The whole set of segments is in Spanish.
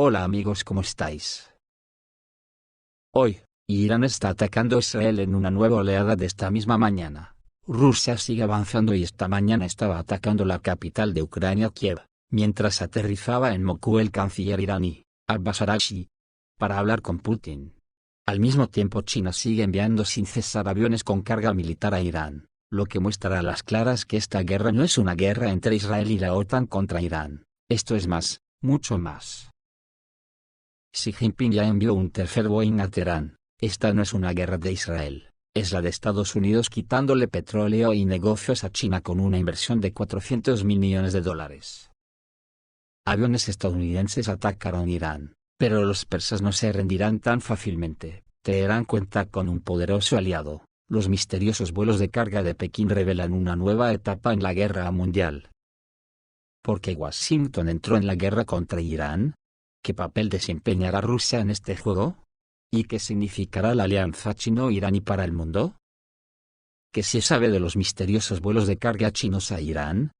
Hola amigos, ¿cómo estáis? Hoy, Irán está atacando a Israel en una nueva oleada de esta misma mañana. Rusia sigue avanzando y esta mañana estaba atacando la capital de Ucrania, Kiev, mientras aterrizaba en Moscú el canciller iraní, Abbas Araghchi, para hablar con Putin. Al mismo tiempo China sigue enviando sin cesar aviones con carga militar a Irán, lo que muestra a las claras que esta guerra no es una guerra entre Israel y la OTAN contra Irán, esto es más, mucho más. Xi Jinping ya envió un tercer Boeing a Teherán. Esta no es una guerra de Israel, es la de Estados Unidos quitándole petróleo y negocios a China con una inversión de $400.000 millones. Aviones estadounidenses atacaron Irán, pero los persas no se rendirán tan fácilmente. Teherán cuenta con un poderoso aliado. Los misteriosos vuelos de carga de Pekín revelan una nueva etapa en la guerra mundial. ¿Por qué Washington entró en la guerra contra Irán? ¿Qué papel desempeñará Rusia en este juego? ¿Y qué significará la alianza chino-iraní para el mundo? ¿Qué se sabe de los misteriosos vuelos de carga chinos a Irán?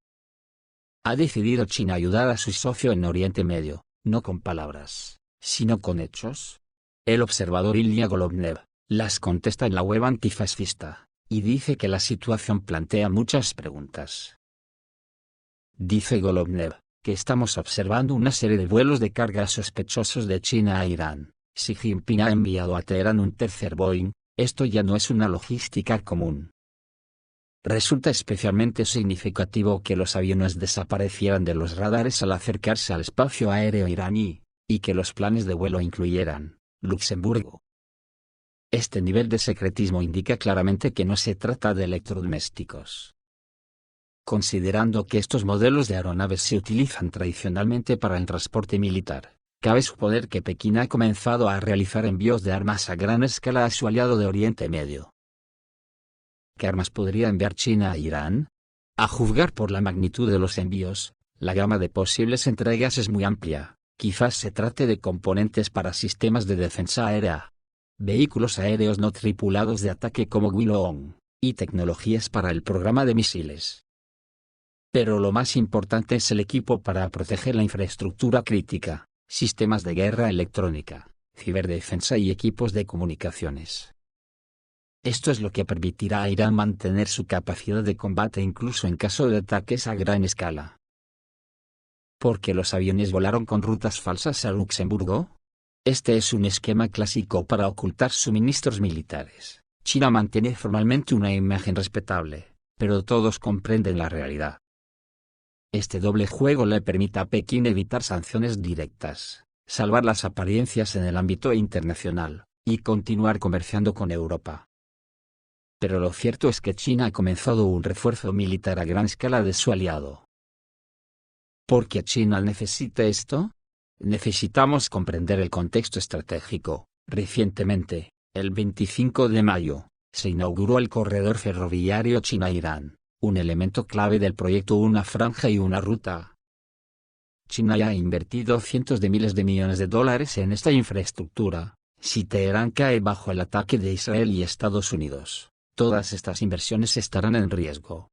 Ha decidido China ayudar a su socio en Oriente Medio, no con palabras, sino con hechos. El observador Ilya Golovnev las contesta en la web antifascista, y dice que la situación plantea muchas preguntas. Dice Golovnev que estamos observando una serie de vuelos de carga sospechosos de China a Irán. Xi Jinping ha enviado a Teherán un tercer Boeing, esto ya no es una logística común. Resulta especialmente significativo que los aviones desaparecieran de los radares al acercarse al espacio aéreo iraní, y que los planes de vuelo incluyeran Luxemburgo. Este nivel de secretismo indica claramente que no se trata de electrodomésticos. Considerando que estos modelos de aeronaves se utilizan tradicionalmente para el transporte militar, cabe suponer que Pekín ha comenzado a realizar envíos de armas a gran escala a su aliado de Oriente Medio. ¿Qué armas podría enviar China a Irán? A juzgar por la magnitud de los envíos, la gama de posibles entregas es muy amplia. Quizás se trate de componentes para sistemas de defensa aérea, vehículos aéreos no tripulados de ataque como Willow, y tecnologías para el programa de misiles. Pero lo más importante es el equipo para proteger la infraestructura crítica, sistemas de guerra electrónica, ciberdefensa y equipos de comunicaciones. Esto es lo que permitirá a Irán mantener su capacidad de combate incluso en caso de ataques a gran escala. ¿Por qué los aviones volaron con rutas falsas a Luxemburgo? Este es un esquema clásico para ocultar suministros militares. China mantiene formalmente una imagen respetable, pero todos comprenden la realidad. Este doble juego le permite a Pekín evitar sanciones directas, salvar las apariencias en el ámbito internacional, y continuar comerciando con Europa. Pero lo cierto es que China ha comenzado un refuerzo militar a gran escala de su aliado. ¿Por qué China necesita esto? Necesitamos comprender el contexto estratégico. Recientemente, el 25 de mayo, se inauguró el corredor ferroviario China-Irán, un elemento clave del proyecto Una Franja y una Ruta. China ya ha invertido cientos de miles de millones de dólares en esta infraestructura. Si Teherán cae bajo el ataque de Israel y Estados Unidos, todas estas inversiones estarán en riesgo.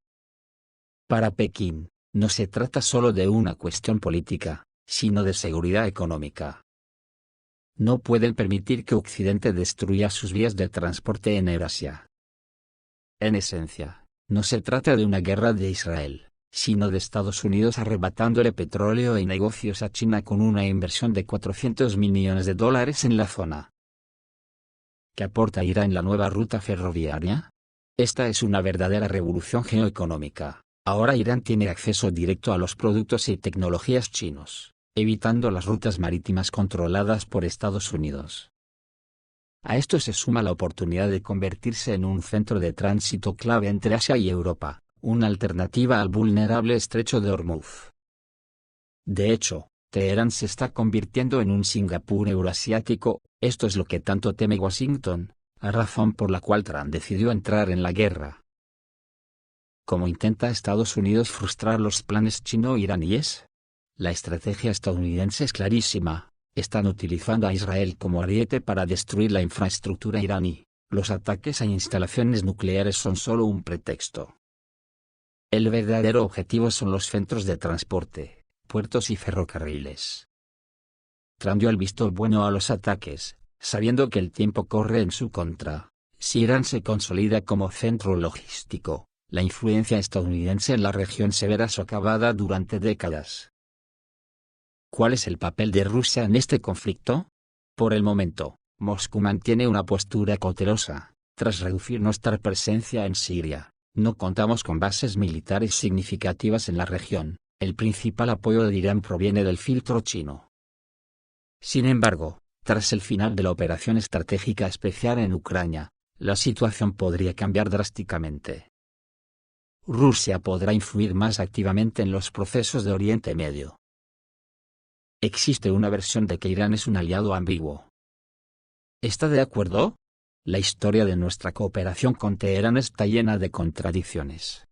Para Pekín, no se trata solo de una cuestión política, sino de seguridad económica. No pueden permitir que Occidente destruya sus vías de transporte en Eurasia. En esencia, no se trata de una guerra de Israel, sino de Estados Unidos arrebatándole petróleo y negocios a China con una inversión de $400.000 millones en la zona. ¿Qué aporta Irán en la nueva ruta ferroviaria? Esta es una verdadera revolución geoeconómica. Ahora Irán tiene acceso directo a los productos y tecnologías chinos, evitando las rutas marítimas controladas por Estados Unidos. A esto se suma la oportunidad de convertirse en un centro de tránsito clave entre Asia y Europa, una alternativa al vulnerable estrecho de Hormuz. De hecho, Teherán se está convirtiendo en un Singapur euroasiático, esto es lo que tanto teme Washington, la razón por la cual Trump decidió entrar en la guerra. ¿Cómo intenta Estados Unidos frustrar los planes chino-iraníes? La estrategia estadounidense es clarísima. Están utilizando a Israel como ariete para destruir la infraestructura iraní. Los ataques a instalaciones nucleares son solo un pretexto. El verdadero objetivo son los centros de transporte, puertos y ferrocarriles. Trump dio el visto bueno a los ataques, sabiendo que el tiempo corre en su contra. Si Irán se consolida como centro logístico, la influencia estadounidense en la región se verá socavada durante décadas. ¿Cuál es el papel de Rusia en este conflicto? Por el momento, Moscú mantiene una postura cautelosa. Tras reducir nuestra presencia en Siria, no contamos con bases militares significativas en la región. El principal apoyo de Irán proviene del filtro chino. Sin embargo, tras el final de la operación estratégica especial en Ucrania, la situación podría cambiar drásticamente. Rusia podrá influir más activamente en los procesos de Oriente Medio. Existe una versión de que Irán es un aliado ambiguo. ¿Está de acuerdo? La historia de nuestra cooperación con Teherán está llena de contradicciones.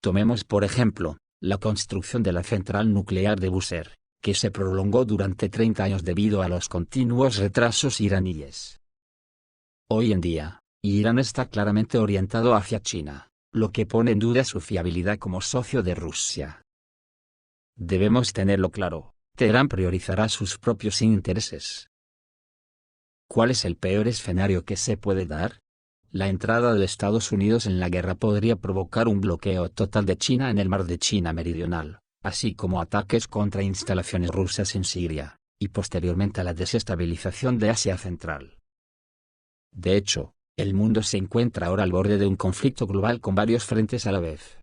Tomemos por ejemplo, la construcción de la central nuclear de Bushehr, que se prolongó durante 30 años debido a los continuos retrasos iraníes. Hoy en día, Irán está claramente orientado hacia China, lo que pone en duda su fiabilidad como socio de Rusia. Debemos tenerlo claro, Teherán priorizará sus propios intereses. ¿Cuál es el peor escenario que se puede dar? La entrada de Estados Unidos en la guerra podría provocar un bloqueo total de China en el mar de China Meridional, así como ataques contra instalaciones rusas en Siria, y posteriormente a la desestabilización de Asia Central. De hecho, el mundo se encuentra ahora al borde de un conflicto global con varios frentes a la vez.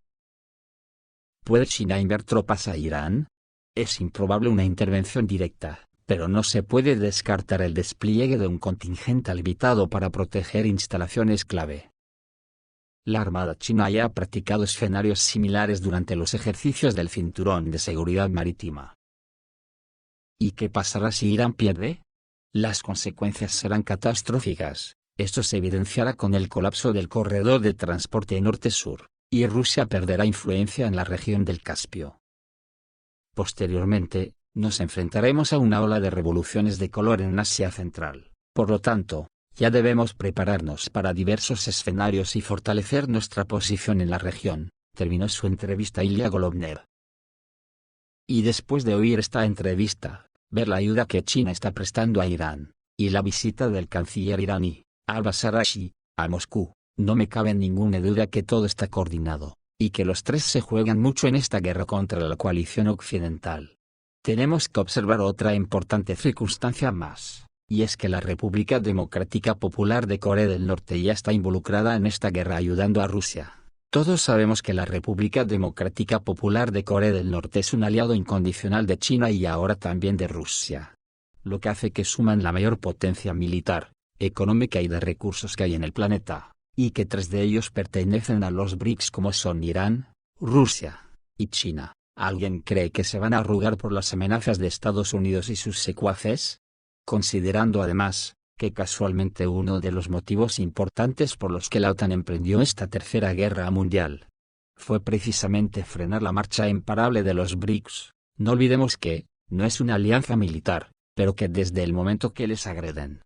¿Puede China enviar tropas a Irán? Es improbable una intervención directa, pero no se puede descartar el despliegue de un contingente limitado para proteger instalaciones clave. La Armada china ya ha practicado escenarios similares durante los ejercicios del Cinturón de Seguridad Marítima. ¿Y qué pasará si Irán pierde? Las consecuencias serán catastróficas. Esto se evidenciará con el colapso del corredor de transporte norte-sur, y Rusia perderá influencia en la región del Caspio. Posteriormente, nos enfrentaremos a una ola de revoluciones de color en Asia Central. Por lo tanto, ya debemos prepararnos para diversos escenarios y fortalecer nuestra posición en la región, terminó su entrevista Ilya Golovnev. Y después de oír esta entrevista, ver la ayuda que China está prestando a Irán, y la visita del canciller iraní, Abbas Araghchi, a Moscú, no me cabe ninguna duda que todo está coordinado, y que los tres se juegan mucho en esta guerra contra la coalición occidental. Tenemos que observar otra importante circunstancia más, y es que la República Democrática Popular de Corea del Norte ya está involucrada en esta guerra ayudando a Rusia. Todos sabemos que la República Democrática Popular de Corea del Norte es un aliado incondicional de China y ahora también de Rusia. Lo que hace que suman la mayor potencia militar, económica y de recursos que hay en el planeta, y que tres de ellos pertenecen a los BRICS como son Irán, Rusia y China. ¿Alguien cree que se van a arrugar por las amenazas de Estados Unidos y sus secuaces? Considerando además, que casualmente uno de los motivos importantes por los que la OTAN emprendió esta tercera guerra mundial fue precisamente frenar la marcha imparable de los BRICS. No olvidemos que, no es una alianza militar, pero que desde el momento que les agreden,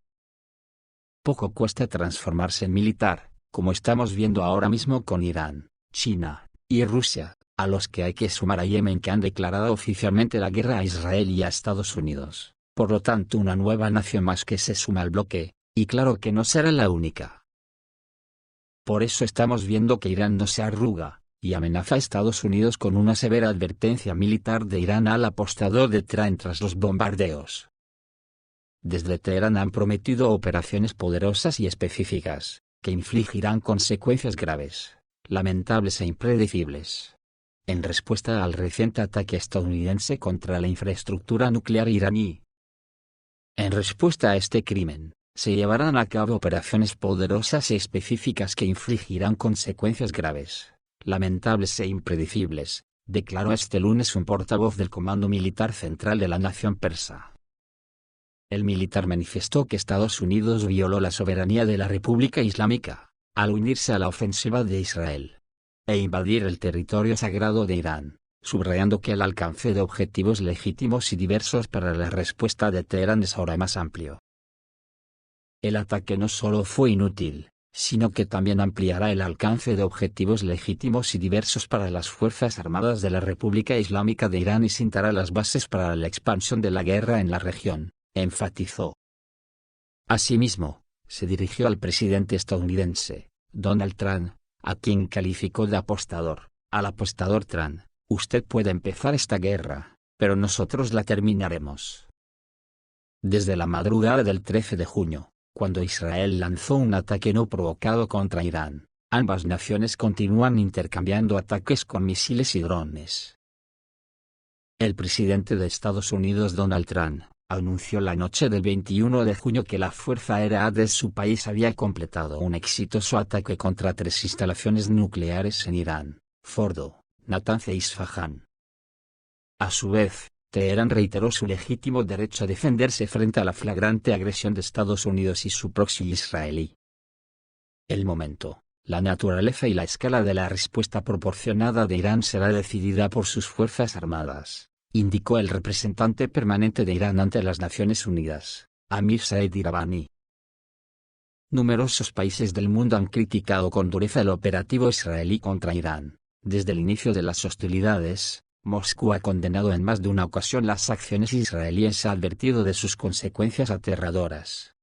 poco cuesta transformarse en militar, como estamos viendo ahora mismo con Irán, China y Rusia, a los que hay que sumar a Yemen, que han declarado oficialmente la guerra a Israel y a Estados Unidos. Por lo tanto, una nueva nación más que se suma al bloque, y claro que no será la única. Por eso estamos viendo que Irán no se arruga, y amenaza a Estados Unidos con una severa advertencia militar de Irán al apostador de Trump tras los bombardeos. Desde Teherán han prometido operaciones poderosas y específicas, que infligirán consecuencias graves, lamentables e impredecibles. En respuesta al reciente ataque estadounidense contra la infraestructura nuclear iraní. En respuesta a este crimen, se llevarán a cabo operaciones poderosas y específicas que infligirán consecuencias graves, lamentables e impredecibles, declaró este lunes un portavoz del Comando Militar Central de la nación persa. El militar manifestó que Estados Unidos violó la soberanía de la República Islámica, al unirse a la ofensiva de Israel, e invadir el territorio sagrado de Irán, subrayando que el alcance de objetivos legítimos y diversos para la respuesta de Teherán es ahora más amplio. El ataque no solo fue inútil, sino que también ampliará el alcance de objetivos legítimos y diversos para las Fuerzas Armadas de la República Islámica de Irán y sentará las bases para la expansión de la guerra en la región, enfatizó. Asimismo, se dirigió al presidente estadounidense, Donald Trump, a quien calificó de apostador. Al apostador Trump: usted puede empezar esta guerra, pero nosotros la terminaremos. Desde la madrugada del 13 de junio, cuando Israel lanzó un ataque no provocado contra Irán, ambas naciones continúan intercambiando ataques con misiles y drones. El presidente de Estados Unidos Donald Trump anunció la noche del 21 de junio que la Fuerza Aérea de su país había completado un exitoso ataque contra 3 instalaciones nucleares en Irán: Fordo, Natanz e Isfahán. A su vez, Teherán reiteró su legítimo derecho a defenderse frente a la flagrante agresión de Estados Unidos y su proxy israelí. El momento, la naturaleza y la escala de la respuesta proporcionada de Irán será decidida por sus Fuerzas Armadas, indicó el representante permanente de Irán ante las Naciones Unidas, Amir Said Iravani. Numerosos países del mundo han criticado con dureza el operativo israelí contra Irán. Desde el inicio de las hostilidades, Moscú ha condenado en más de una ocasión las acciones israelíes y ha advertido de sus consecuencias aterradoras.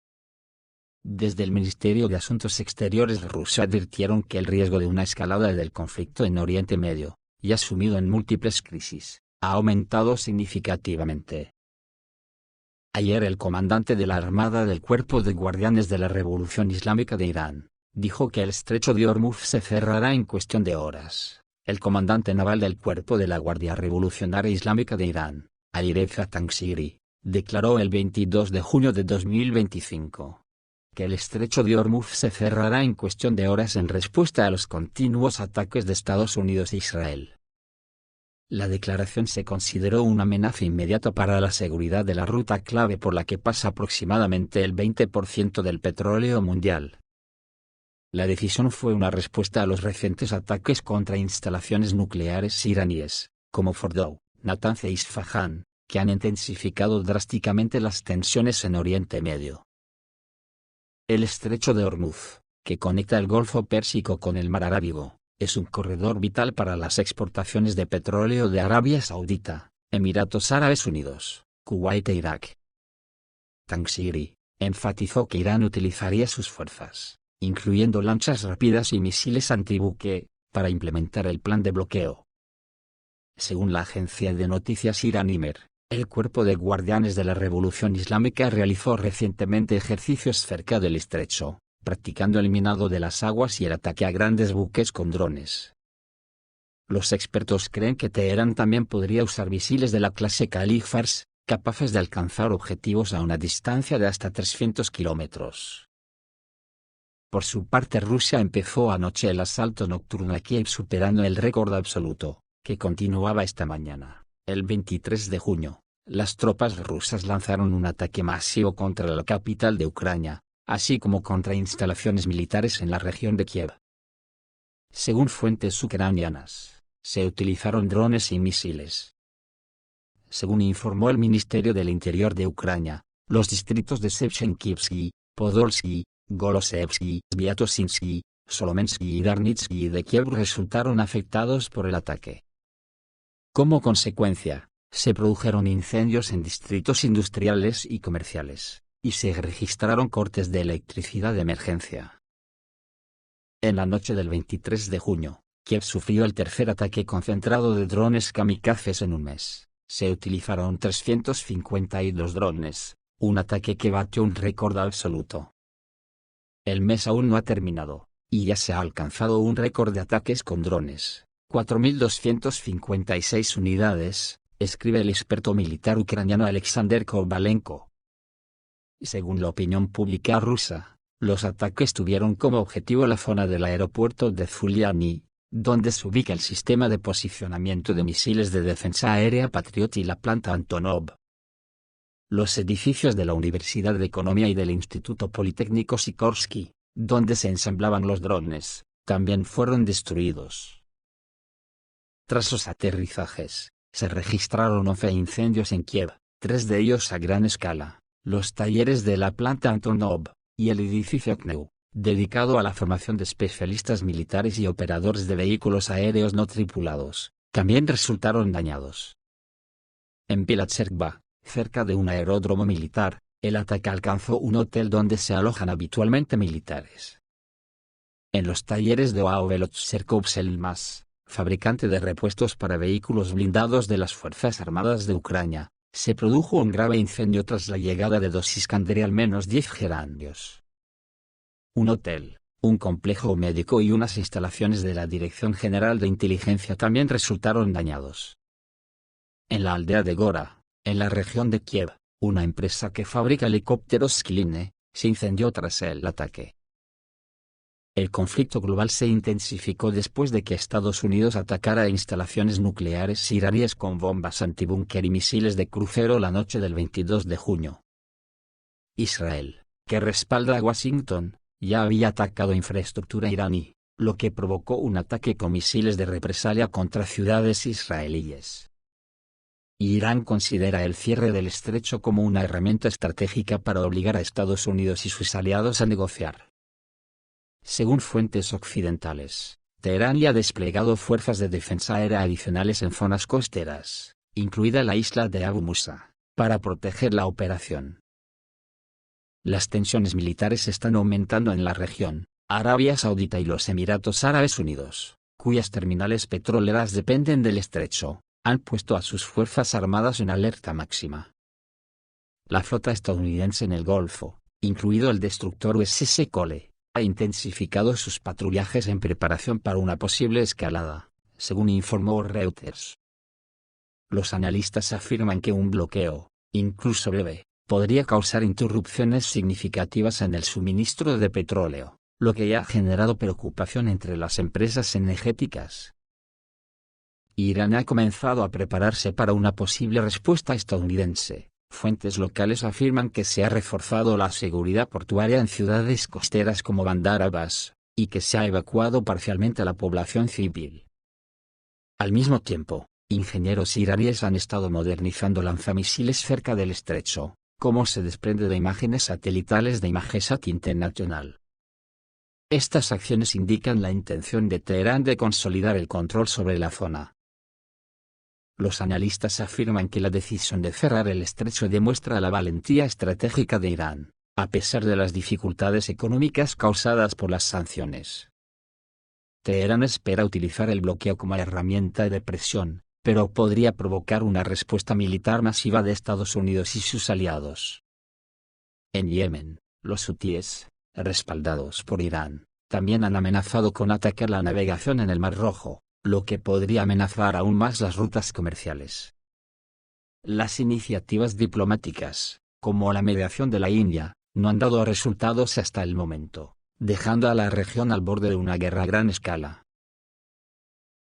Desde el Ministerio de Asuntos Exteriores ruso advirtieron que el riesgo de una escalada del conflicto en Oriente Medio, ya sumido en múltiples crisis, ha aumentado significativamente. Ayer el comandante de la Armada del Cuerpo de Guardianes de la Revolución Islámica de Irán dijo que el estrecho de Hormuz se cerrará en cuestión de horas. El comandante naval del Cuerpo de la Guardia Revolucionaria Islámica de Irán, Alireza Tangsiri, declaró el 22 de junio de 2025 que el estrecho de Hormuz se cerrará en cuestión de horas en respuesta a los continuos ataques de Estados Unidos e Israel. La declaración se consideró una amenaza inmediata para la seguridad de la ruta clave por la que pasa aproximadamente el 20% del petróleo mundial. La decisión fue una respuesta a los recientes ataques contra instalaciones nucleares iraníes, como Fordow, Natanz e Isfahán, que han intensificado drásticamente las tensiones en Oriente Medio. El estrecho de Hormuz, que conecta el Golfo Pérsico con el Mar Arábigo, es un corredor vital para las exportaciones de petróleo de Arabia Saudita, Emiratos Árabes Unidos, Kuwait e Irak. Tangsiri enfatizó que Irán utilizaría sus fuerzas, incluyendo lanchas rápidas y misiles antibuque, para implementar el plan de bloqueo. Según la agencia de noticias Iranimer, el Cuerpo de Guardianes de la Revolución Islámica realizó recientemente ejercicios cerca del estrecho, practicando el minado de las aguas y el ataque a grandes buques con drones. Los expertos creen que Teherán también podría usar misiles de la clase Khalid Fars, capaces de alcanzar objetivos a una distancia de hasta 300 kilómetros. Por su parte, Rusia empezó anoche el asalto nocturno a Kiev superando el récord absoluto, que continuaba esta mañana. El 23 de junio, las tropas rusas lanzaron un ataque masivo contra la capital de Ucrania, así como contra instalaciones militares en la región de Kiev. Según fuentes ucranianas, se utilizaron drones y misiles. Según informó el Ministerio del Interior de Ucrania, los distritos de Shevchenkivsky, Podolsky, Golosevsky, Sviatosinsky, Solomensky y Darnitsky de Kiev resultaron afectados por el ataque. Como consecuencia, se produjeron incendios en distritos industriales y comerciales, y se registraron cortes de electricidad de emergencia. En la noche del 23 de junio, Kiev sufrió el tercer ataque concentrado de drones kamikazes en un mes. Se utilizaron 352 drones, un ataque que batió un récord absoluto. El mes aún no ha terminado, y ya se ha alcanzado un récord de ataques con drones, 4.256 unidades, escribe el experto militar ucraniano Alexander Kovalenko. Según la opinión pública rusa, los ataques tuvieron como objetivo la zona del aeropuerto de Zuliani, donde se ubica el sistema de posicionamiento de misiles de defensa aérea Patriot y la planta Antonov. Los edificios de la Universidad de Economía y del Instituto Politécnico Sikorsky, donde se ensamblaban los drones, también fueron destruidos. Tras los aterrizajes, se registraron 11 incendios en Kiev, 3 de ellos a gran escala, los talleres de la planta Antonov, y el edificio CNEU, dedicado a la formación de especialistas militares y operadores de vehículos aéreos no tripulados, también resultaron dañados. En Pilatserkva, cerca de un aeródromo militar, el ataque alcanzó un hotel donde se alojan habitualmente militares. En los talleres de Oavelotserkovselmas, fabricante de repuestos para vehículos blindados de las Fuerzas Armadas de Ucrania, se produjo un grave incendio tras la llegada de 2 Iskander y al menos 10 gerundios. Un hotel, un complejo médico y unas instalaciones de la Dirección General de Inteligencia también resultaron dañados. En la aldea de Gora, en la región de Kiev, una empresa que fabrica helicópteros Kline, se incendió tras el ataque. El conflicto global se intensificó después de que Estados Unidos atacara instalaciones nucleares iraníes con bombas antibúnker y misiles de crucero la noche del 22 de junio. Israel, que respalda a Washington, ya había atacado infraestructura iraní, lo que provocó un ataque con misiles de represalia contra ciudades israelíes. Irán considera el cierre del estrecho como una herramienta estratégica para obligar a Estados Unidos y sus aliados a negociar. Según fuentes occidentales, Teherán ya ha desplegado fuerzas de defensa aérea adicionales en zonas costeras, incluida la isla de Abu Musa, para proteger la operación. Las tensiones militares están aumentando en la región. Arabia Saudita y los Emiratos Árabes Unidos, cuyas terminales petroleras dependen del estrecho, han puesto a sus fuerzas armadas en alerta máxima. La flota estadounidense en el Golfo, incluido el destructor USS Cole, ha intensificado sus patrullajes en preparación para una posible escalada, según informó Reuters. Los analistas afirman que un bloqueo, incluso breve, podría causar interrupciones significativas en el suministro de petróleo, lo que ya ha generado preocupación entre las empresas energéticas. Irán ha comenzado a prepararse para una posible respuesta estadounidense. Fuentes locales afirman que se ha reforzado la seguridad portuaria en ciudades costeras como Bandar Abbas, y que se ha evacuado parcialmente a la población civil. Al mismo tiempo, ingenieros iraníes han estado modernizando lanzamisiles cerca del estrecho, como se desprende de imágenes satelitales de Imagesat International. Estas acciones indican la intención de Teherán de consolidar el control sobre la zona. Los analistas afirman que la decisión de cerrar el estrecho demuestra la valentía estratégica de Irán, a pesar de las dificultades económicas causadas por las sanciones. Teherán espera utilizar el bloqueo como herramienta de presión, pero podría provocar una respuesta militar masiva de Estados Unidos y sus aliados. En Yemen, los hutíes, respaldados por Irán, también han amenazado con atacar la navegación en el Mar Rojo, lo que podría amenazar aún más las rutas comerciales. Las iniciativas diplomáticas, como la mediación de la India, no han dado resultados hasta el momento, dejando a la región al borde de una guerra a gran escala.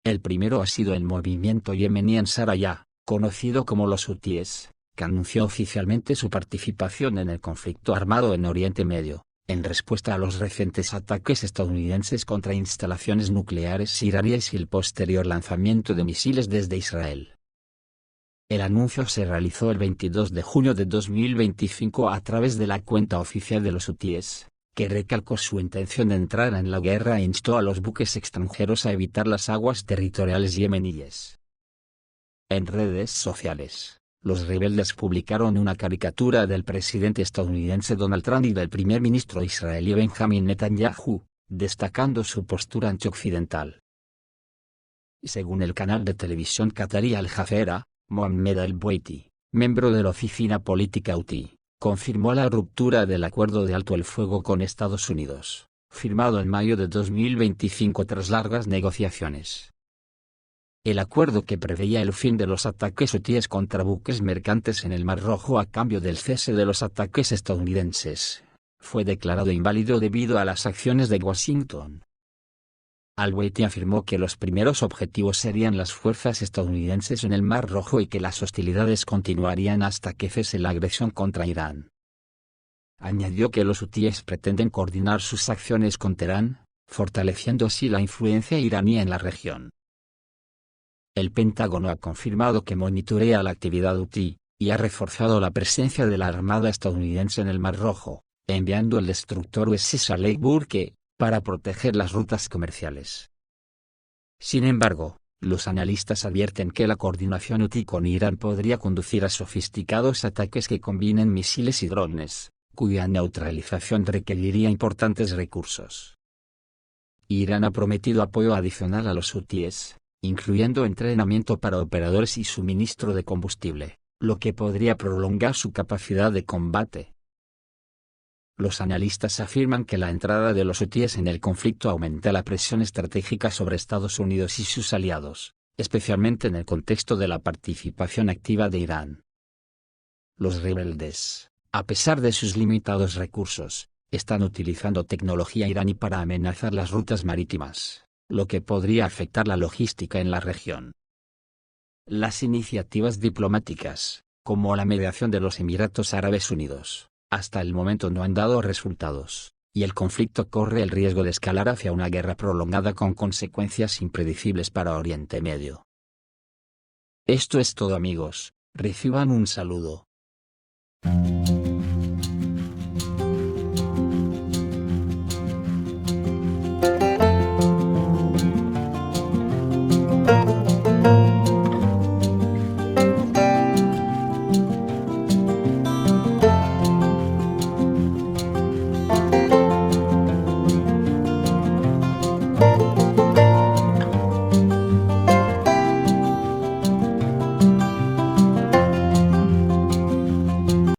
El primero ha sido el movimiento yemení Ansar Allah, conocido como los hutíes, que anunció oficialmente su participación en el conflicto armado en Oriente Medio, en respuesta a los recientes ataques estadounidenses contra instalaciones nucleares iraníes y el posterior lanzamiento de misiles desde Israel. El anuncio se realizó el 22 de junio de 2025 a través de la cuenta oficial de los hutíes, que recalcó su intención de entrar en la guerra e instó a los buques extranjeros a evitar las aguas territoriales yemeníes. En redes sociales, los rebeldes publicaron una caricatura del presidente estadounidense Donald Trump y del primer ministro israelí Benjamin Netanyahu, destacando su postura antioccidental. Según el canal de televisión qatarí Al Jazeera, Mohammed al-Bouaiti, miembro de la oficina política hutí, confirmó la ruptura del acuerdo de alto el fuego con Estados Unidos, firmado en mayo de 2025 tras largas negociaciones. El acuerdo que preveía el fin de los ataques hutíes contra buques mercantes en el Mar Rojo a cambio del cese de los ataques estadounidenses, fue declarado inválido debido a las acciones de Washington. Al-Bouaiti afirmó que los primeros objetivos serían las fuerzas estadounidenses en el Mar Rojo y que las hostilidades continuarían hasta que cese la agresión contra Irán. Añadió que los hutíes pretenden coordinar sus acciones con Teherán, fortaleciendo así la influencia iraní en la región. El Pentágono ha confirmado que monitorea la actividad hutí, y ha reforzado la presencia de la Armada estadounidense en el Mar Rojo, enviando el destructor USS Lake Burke, para proteger las rutas comerciales. Sin embargo, los analistas advierten que la coordinación UTI con Irán podría conducir a sofisticados ataques que combinen misiles y drones, cuya neutralización requeriría importantes recursos. Irán ha prometido apoyo adicional a los hutíes, incluyendo entrenamiento para operadores y suministro de combustible, lo que podría prolongar su capacidad de combate. Los analistas afirman que la entrada de los hutíes en el conflicto aumenta la presión estratégica sobre Estados Unidos y sus aliados, especialmente en el contexto de la participación activa de Irán. Los rebeldes, a pesar de sus limitados recursos, están utilizando tecnología iraní para amenazar las rutas marítimas, lo que podría afectar la logística en la región. Las iniciativas diplomáticas, como la mediación de los Emiratos Árabes Unidos, hasta el momento no han dado resultados, y el conflicto corre el riesgo de escalar hacia una guerra prolongada con consecuencias impredecibles para Oriente Medio. Esto es todo, amigos, reciban un saludo.